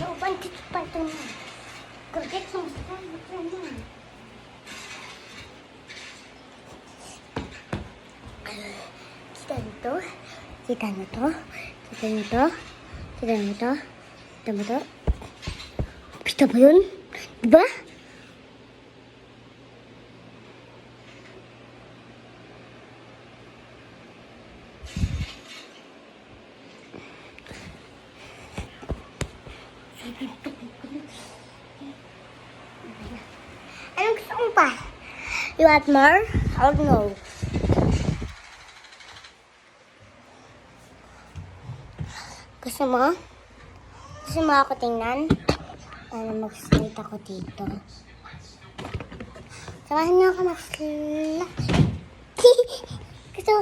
Bantit pa ito na. Kurget sa masakal. Kita nito. Kita nito. Kita nito. Kita nito. Kita nito. Kita ba yun? Diba? Anong gusto mo pa? You want more? Or no? Gusto mo? Gusto mo ako tingnan? Para mag-slide ako dito. Samahan niyo ako mag-slide. Gusto,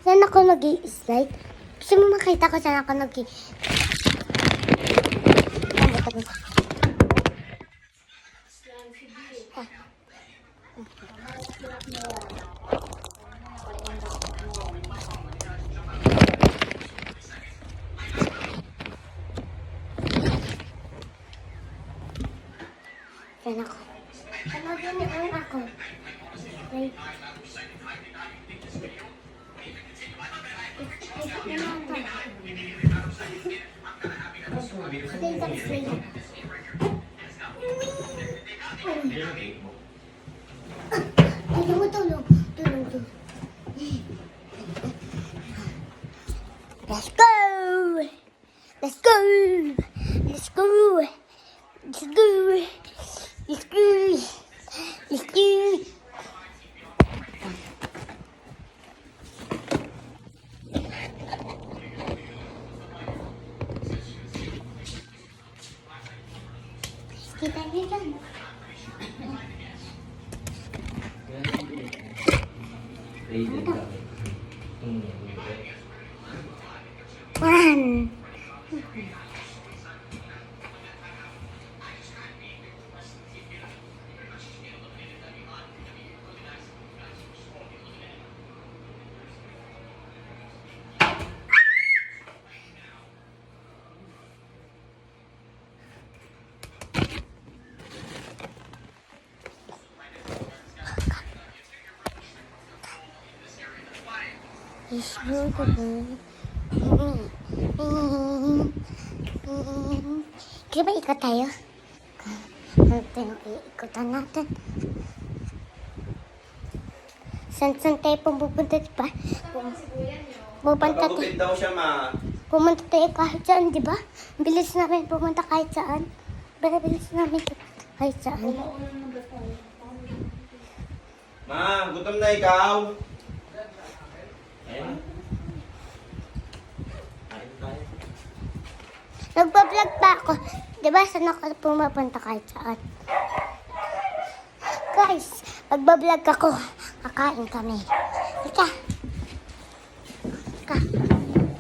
saan ako nag-i-slide? Gusto mo makita ko saan ako nag-i-slide? Yan ako. Ano din ako? Wait. Tulong. Let's go! Let's go! Let's go! Let's go! Let's go! Let's go! Kita niyo dyan. One. Kaya ba ikot tayo? Ito yung ikutan natin. Saan tayo pupunta, diba? Magupit daw siya, ma. Pumunta tayo kahit saan, diba? Bilis namin pumunta kahit saan. Bilis namin kahit saan. Ma, gutom na ikaw. Ayun. Nagpa-vlog pa ako. Diba, saan ako pumapunta kahit saan? Guys, magbablog ako. Kakain kami. Ika.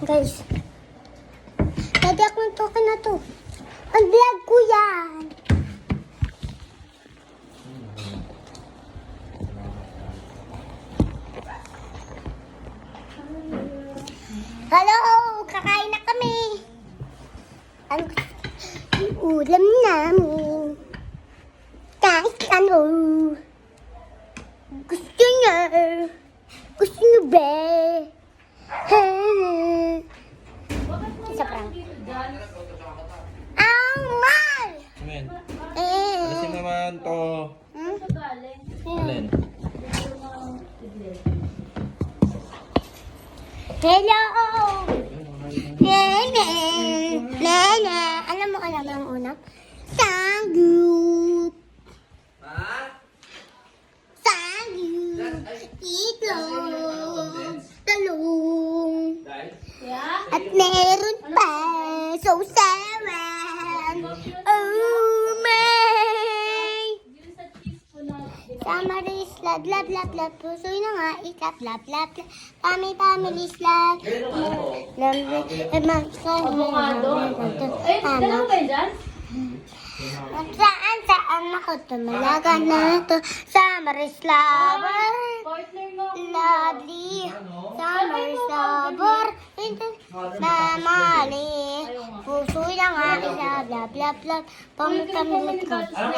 Guys. Pwede akong token na to. Ang vlog ko yan. Hello! Kakain na kami. Ang ulam namin. Kahit ano. Gusto niya. Gusto niyo ba? Isa prank. Ang mal! Amen. Alisin naman to. Alin? Hello! Nene! Nene! Alam mo ang una? Sangguk! Sangguk! Itlog! Talong! At meron pa! So sarap! Oh my! Samaris, love, love, love, love. Puso'y na nga, ikat, love, love, love. Family's love. Avocado? Ay, dalawa ba yun dyan? Saan ako tumalaga na to. Samaris lover. Partner mo. Lovely. Samaris lover. Na mali. Puso'y na nga, bla bla bla bla. Pamit kami dito.